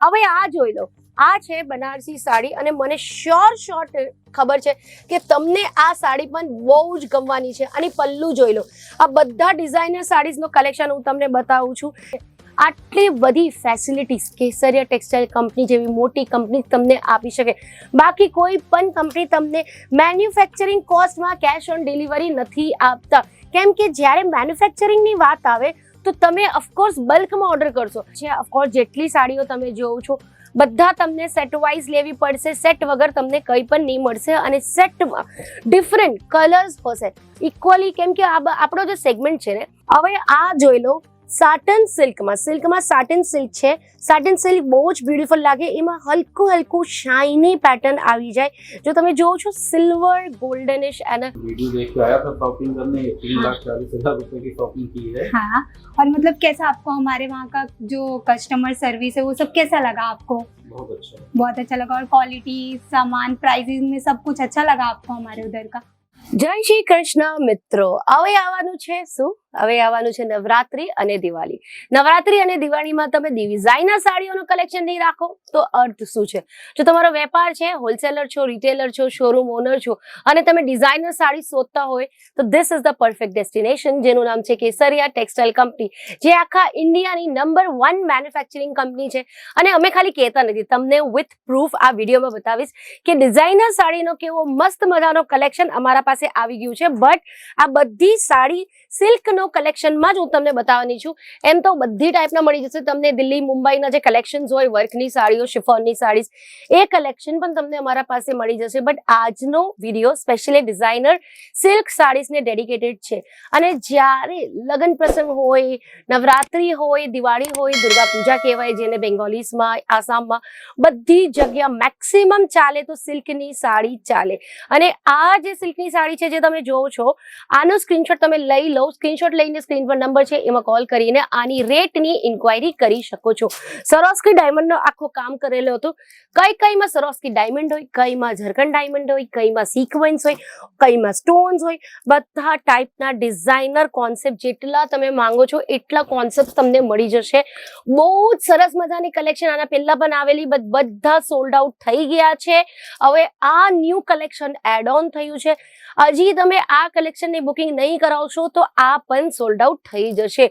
હવે આ જોઈ લો, આ છે બનારસી સાડી અને મને શ્યોર ખબર છે કે તમને આ સાડી પણ બહુ જ ગમવાની છે. અને પલ્લુ જોઈ લો, આ બધા ડિઝાઇનર સાડીઝનો કલેક્શન હું તમને બતાવું છું. આટલી બધી ફેસિલિટીઝ કેસરિયા ટેક્સટાઇલ કંપની જેવી મોટી કંપની તમને આપી શકે. બાકી કોઈ પણ કંપની તમને મેન્યુફેક્ચરિંગ કોસ્ટમાં કેશ ઓન ડિલિવરી નથી આપતા, કેમ કે જ્યારે મેન્યુફેક્ચરિંગની વાત આવે તો તમે ઓફકોર્સ બલ્કમાં ઓર્ડર કરશો. ઓફકોર્સ જેટલી સાડીઓ તમે જોવો છો બધા તમને સેટ વાઇઝ લેવી પડશે. સેટ વગર તમને કંઈ પણ નહીં મળશે અને સેટમાં ડિફરન્ટ કલર્સ હશે ઇક્વલી, કેમ કે આપણો જે સેગમેન્ટ છે ને. હવે આ જોઈ લો, સાટન સિલ્કમાં સાટન સિલ્ક છે. સાટન સિલ્ક બહુ જ બ્યુટીફુલ લાગે, એમાં હલકું શાઇની પેટર્ન આવી જાય. जो તમે જોવો છો सिल्वर गोल्डनिश एंड वीडियो देख के आया था शॉपिंग करने, 3,40,000 रुपए की शॉपिंग की है। हाँ, और मतलब कैसा आपको हमारे वहाँ का जो कस्टमर सर्विस है वो सब कैसा लगा आपको? बहुत अच्छा लगा। और क्वालिटी, सामान, प्राइसेस में सब कुछ अच्छा लगा आपको हमारे उधर का? જય શ્રી કૃષ્ણ મિત્રો. હવે આવવાનું છે શું? હવે આવવાનું છે નવરાત્રી અને દિવાળી. નવરાત્રી અને દિવાળીમાં તમે ડિઝાઇનર સાડીઓનું કલેક્શન નહીં રાખો તો અર્થ શું છે? જો તમારો વેપાર છે, હોલસેલર છો, રિટેલર છો, શોરૂમ ઓનર છો અને તમે ડિઝાઇનર સાડી શોધતા હોય તો this is the perfect destination, જેનું નામ છે કેસરિયા ટેક્સટાઇલ કંપની, જે આખા ઇન્ડિયાની નંબર 1 મેન્યુફેક્ચરિંગ કંપની છે. અને અમે ખાલી કહેતા નથી, તમને વિથ પ્રૂફ આ વિડીયોમાં બતાવીશ કે ડિઝાઇનર સાડીનો કેવો મસ્ત મજાનો કલેક્શન અમારા પાસે આવી ગયું છે. બટ આ બધી સાડી સિલ્કનો કલેક્શનમાં જ હું તમને બતાવવાની છું. એમ તો બધી ટાઈપના મળી જશે તમને. દિલ્હી, મુંબઈના જે કલેક્શન્સ હોય, વર્કની સાડીઓ, શિફોનની સાડીઝ, એ કલેક્શન પણ તમને અમારા પાસે મળી જશે. બટ આજનો વિડીયો સ્પેશિયલી ડિઝાઇનર સિલ્ક સાડીઝને ડેડિકેટેડ છે. અને જ્યારે લગ્ન પ્રસંગ હોય, નવરાત્રી હોય, દિવાળી હોય, દુર્ગા પૂજા કહેવાય જેને બેંગોલીઝમાં, આસામમાં, બધી જગ્યા મેક્સિમમ ચાલે તો સિલ્કની સાડી ચાલે. અને આ જે સિલ્કની સાડી છે જે તમે જોવો છો, આનો સ્ક્રીનશોટ તમે લઈ લો. સ્ક્રીનશોટ લઈને સ્ક્રીન પર નંબર છે એમાં કોલ કરીને આની રેટની ઇન્ક્વાયરી કરી શકો છો. સરોસ્કી ડાયમંડનો આખો કામ કરેલો હતો. કઈમાં સરોસ્કી ડાયમંડ હોય, કઈમાં ઝરકન ડાયમંડ હોય, કઈમાં સિક્વન્સ હોય, કઈમાં સ્ટોન્સ હોય. બધા ટાઈપના ડિઝાઇનર કોન્સેપ્ટ જેટલા તમે માંગો છો એટલા કોન્સેપ્ટ તમને મળી જશે. બહુ જ સરસ મજાની કલેક્શન આના પહેલા પણ આવેલી, બધા સોલ્ડ આઉટ થઈ ગયા છે. હવે આ ન્યૂ કલેક્શન એડ ઓન થયું છે. હજી તમે આ કલેક્શનની બુકિંગ નહીં કરાવશો તો આ પણ સોલ્ડ આઉટ થઈ જશે.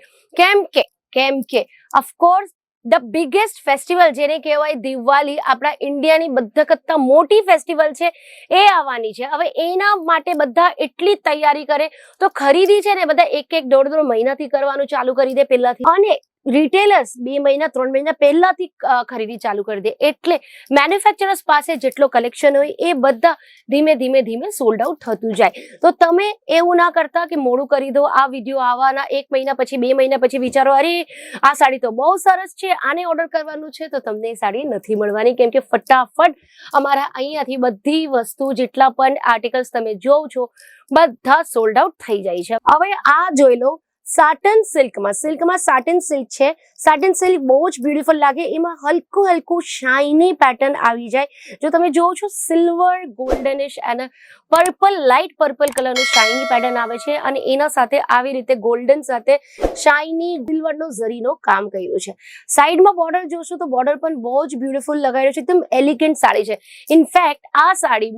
કેમ કે ઓફકોર્સ ધ બિગેસ્ટ ફેસ્ટિવલ જેને કહેવાય દિવાળી, આપણા ઇન્ડિયાની બધા કરતા મોટી ફેસ્ટિવલ છે, એ આવવાની છે. હવે એના માટે બધા એટલી તૈયારી કરે તો ખરીદી છે ને બધા એક દોઢ મહિનાથી કરવાનું ચાલુ કરી દે પહેલાથી. અને રિટેલર્સ 2 મહિના 3 મહિના પહેલાથી ખરીદી ચાલુ કરી દે. એટલે મેન્યુફેક્ચરર્સ પાસે જેટલો કલેક્શન હોય એ બધા ધીમે સોલ્ડ આઉટ થતું જાય. તો તમે એવું ના કરતા કે મોડું કરી દો, આ વિડીયો આવવાના 1 મહિના પછી, 2 મહિના પછી વિચારો અરે આ સાડી તો બહુ સરસ છે, આને ઓર્ડર કરવાનું છે, તો તમને એ સાડી નથી મળવાની. કેમ કે ફટાફટ અમારા અહીંયાથી બધી વસ્તુ, જેટલા પણ આર્ટિકલ્સ તમે જોવો છો, બધા સોલ્ડ આઉટ થઈ જાય છે. હવે આ જોઈ લો, સાટન સિલ્કમાં સાટન સિલ્ક છે. સાટન સિલ્ક બહુ જ બ્યુટીફુલ લાગે, એમાં હલકું શાઇની પેટર્ન આવી જાય. જો તમે જોવો છો silver goldenish and purple, light purple કલરનું શાઇની પેટર્ન આવે છે. અને એના સાથે આવી રીતે ગોલ્ડન સાથે શાઇની સિલ્વરનો ઝરીનો કામ કર્યું છે. સાઈડમાં બોર્ડર જોશો તો બોર્ડર પણ બહુ જ બ્યુટીફુલ લગાવ્યો છે. એકદમ એલિગન્ટ સાડી છે. ઇનફેક્ટ આ સાડી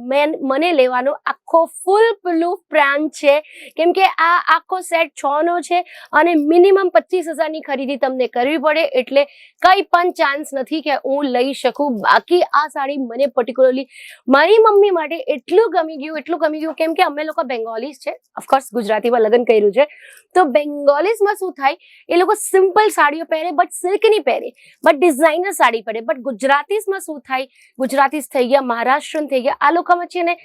મને લેવાનો આખો ફૂલ પ્રૂફ પ્લાન છે, કેમ કે આ આખો સેટ 6 નો છે અને મિનિમમ 25,000 ની ખરીદી તમને કરવી પડે. એટલે કઈ પણ ચાન્સ નથી કે હું લઈ શકું. બાકી આ સાડી મને પર્ટિક્યુલરલી મારી મમ્મી માટે એટલું ગમી ગયું, કેમ કે અમે લોકો બેંગોલીઝ છે. ઓફકોર્સ ગુજરાતીમાં લગ્ન કર્યું છે તો બેંગોલીઝમાં શું થાય, એ લોકો સિમ્પલ સાડીઓ પહેરે બટ સિલ્કની પહેરે, બટ ડિઝાઇનર સાડી પહેરે. બટ ગુજરાતીઝમાં શું થાય, ગુજરાતીઝ થઈ ગયા, મહારાષ્ટ્રન થઈ ગયા, આ લોકોમાં છે ને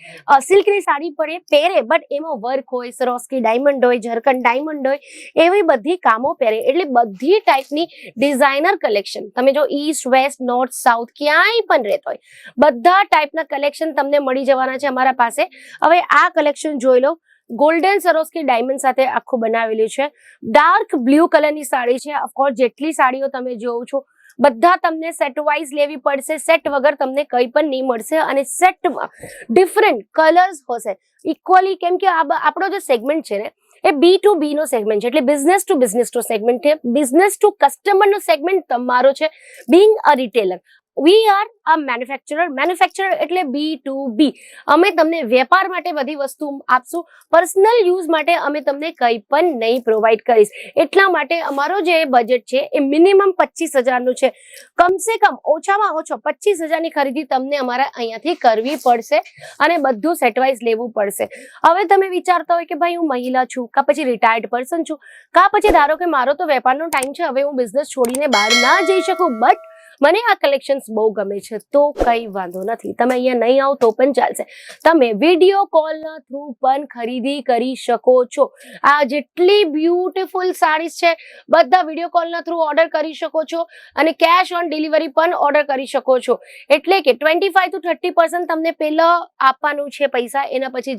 સિલ્કની સાડી પહેરે બટ એમાં વર્ક હોય, સરોસ્કી ડાયમંડ હોય, ઝરકન ડાયમંડ હોય, એવી બધી કામો પહેરે. એટલે બધી ટાઈપની ડિઝાઇનર કલેક્શન તમે જો ઈસ્ટ, વેસ્ટ, નોર્થ, સાઉથ ક્યાંય પણ રહેતો હોય, બધા ટાઈપના કલેક્શન તમને મળી જવાના છે અમારા પાસે. હવે આ કલેક્શન જોઈ લો, ગોલ્ડન સરોસ્કી ડાયમંડ સાથે આખું બનાવેલું છે. ડાર્ક બ્લુ કલરની સાડી છે. ઓફકોર્સ જેટલી સાડીઓ તમે જોવો છો બધા તમને સેટ વાઇઝ લેવી પડશે. સેટ વગર તમને કંઈ પણ નહીં મળશે. અને સેટમાં ડિફરન્ટ કલર્સ હશે ઇક્વલી, કેમ કે આપણો જે સેગમેન્ટ છે ને એ B2B નો સેગમેન્ટ છે, એટલે business to business no segment છે, business to customer no segment તમારો છે. Being a retailer, we are a manufacturer એટલે B2B. અમે તમને વેપાર માટે બધી વસ્તુ આપશું, પર્સનલ યુઝ માટે અમે તમને કંઈ પણ નહીં પ્રોવાઈડ કરીશ. એટલા માટે અમારો જે બજેટ છે એ મિનિમમ 25,000 નું છે. કમસે કમ ઓછામાં ઓછો 25,000 ની ખરીદી તમને અમારા અહીંયાથી કરવી પડશે અને બધું સેટવાઇઝ લેવું પડશે. હવે તમે વિચારતા હોય કે ભાઈ હું મહિલા છું, કા પછી રિટાયર્ડ પર્સન છું, કા પછી ધારો કે મારો તો વેપારનો ટાઈમ છે, હવે હું બિઝનેસ છોડીને બહાર ના જઈ શકું, બટ મને આ કલેક્શન્સ બહુ ગમે છે, તો કંઈ વાંધો નથી, તમે અહીંયા નહીં આવો તો પણ ચાલશે. તમે વિડીયો કોલના થ્રુ પણ ખરીદી કરી શકો છો. આ જેટલી બ્યુટીફુલ સાડીઝ છે બધા વિડીયો કોલના થ્રુ ઓર્ડર કરી શકો છો અને કેશ ઓન ડિલિવરી પણ ઓર્ડર કરી શકો છો. એટલે કે 25 to 30% તમને પહેલા આપવાનું છે પૈસા, એના પછી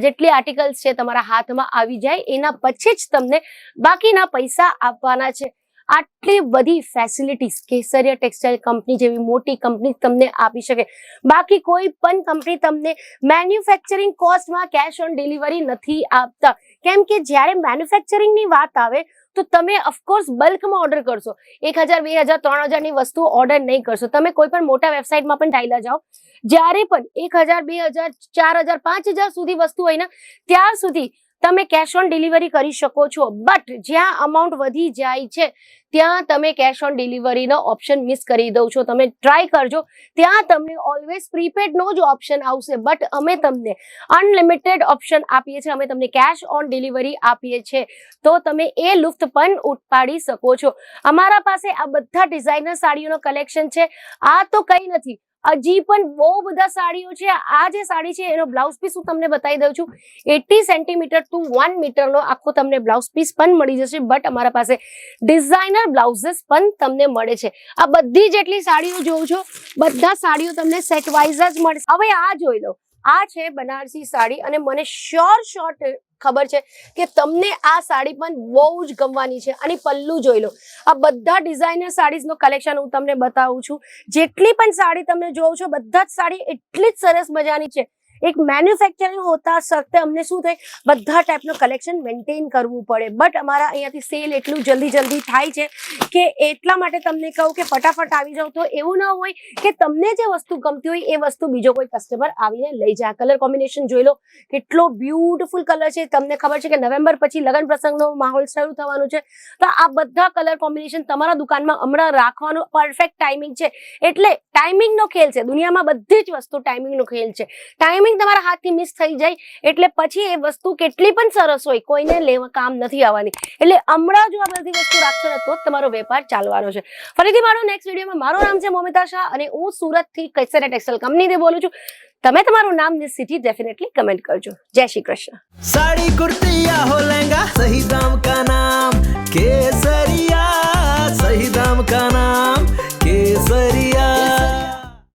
જેટલી આર્ટિકલ્સ છે તમારા હાથમાં આવી જાય એના પછી જ તમને બાકીના પૈસા આપવાના છે. આટલી બધી ફેસિલિટીઝ કેસરિયા ટેક્સટાઇલ કંપની જેવી મોટી કંપની તમને આપી શકે. બાકી કોઈ પણ કંપની તમને મેન્યુફેક્ચરિંગ કોસ્ટમાં કેશ ઓન ડિલિવરી નથી આપતા, કેમ કે જ્યારે મેન્યુફેક્ચરિંગની વાત આવે તો તમે ઓફકોર્સ બલ્કમાં ઓર્ડર કરશો. 1,000, 2,000, 3,000 ની વસ્તુ ઓર્ડર નહીં કરશો. તમે કોઈ પણ મોટા વેબસાઇટમાં પણ ડાયલા જાઓ, જ્યારે પણ 1,000, 2,000, 4,000, 5,000 સુધી વસ્તુ હોય ને ત્યાર સુધી તમે કેશ ઓન ડિલિવરી કરી શકો છો. બટ જ્યાં અમાઉન્ટ વધી જાય છે ત્યાં તમે કેશ ઓન ડિલિવરીનો ઓપ્શન મિસ કરી દો છો. તમે ટ્રાય કરજો, ત્યાં તમને ઓલવેઝ પ્રીપેડનો જ ઓપ્શન આવશે, બટ અમે તમને અનલિમિટેડ ઓપ્શન આપીએ છીએ, અમે તમને કેશ ઓન ડિલિવરી આપીએ છીએ, તો તમે એ લુફ્ત પણ ઉપાડી શકો છો. અમારા પાસે આ બધા ડિઝાઇનર સાડીઓનો કલેક્શન છે. આ તો કંઈ નથી, હજી પણ બહુ બધા સાડીઓ છે. આ જે સાડી છે એનો બ્લાઉઝ પીસ હું તમને બતાવી દઉં છું. 80 સેન્ટીમીટર ટુ 1 મીટરનો આખો તમને બ્લાઉઝ પીસ પણ મળી જશે, બટ અમારા પાસે ડિઝાઇનર બ્લાઉઝીસ પણ તમને મળે છે. આ બધી જેટલી સાડીઓ જોઉં છો બધા સાડીઓ તમને સેટ વાઇઝ જ મળશે. હવે આ જોઈ લો, આ છે બનારસી સાડી અને મને શોર્ટ ખબર છે કે તમને આ સાડી પણ બહુ જ ગમવાની છે. અને પલ્લુ જોઈ લો, આ બધા ડિઝાઇનર સાડીઝનો કલેક્શન હું તમને બતાવું છું. જેટલી પણ સાડી તમે જોવો છો બધા જ સાડી એટલી જ સરસ મજાની છે. એક મેન્યુફેક્ચરિંગ હોતા સખતે અમને શું થાય, બધા ટાઈપનું કલેક્શન મેન્ટેન કરવું પડે, બટ અમારા અહીંયાથી સેલ એટલું જલ્દી થાય છે કે એટલા માટે તમને કહું કે ફટાફટ આવી જાવ. તો એવું ના હોય કે તમને જે વસ્તુ ગમતી હોય એ વસ્તુ બીજો કોઈ કસ્ટમર આવીને લઈ જાય. કલર કોમ્બિનેશન જોઈ લો, કેટલો બ્યુટીફુલ કલર છે. તમને ખબર છે કે નવેમ્બર પછી લગ્ન પ્રસંગનો માહોલ શરૂ થવાનું છે, તો આ બધા કલર કોમ્બિનેશન તમારા દુકાનમાં હમણાં રાખવાનો પરફેક્ટ ટાઈમિંગ છે. એટલે ટાઈમિંગનો ખેલ છે, દુનિયામાં બધી જ વસ્તુ ટાઈમિંગનો ખેલ છે. ટાઈમિંગ તમારા હાથથી મિસ થઈ જાય એટલે પછી એ વસ્તુ કેટલી પણ સરસ હોય કોઈને લેવા કામ નથી આવવાની. એટલે હમણાં જો આ બધી વસ્તુ રાખશો ને તો જ તમારો વેપાર ચાલવાનો છે. ફરીથી મારો નેક્સ્ટ વિડીયોમાં, મારું નામ છે મોમિતા શાહ અને હું સુરતથી કેસરિયા ટેક્સટાઇલ કંપનીથી બોલું છું. તમે તમારું નામ ને સિટી ડેફિનેટલી કમેન્ટ કરજો. જય શ્રી કૃષ્ણ. સાડી કુર્તી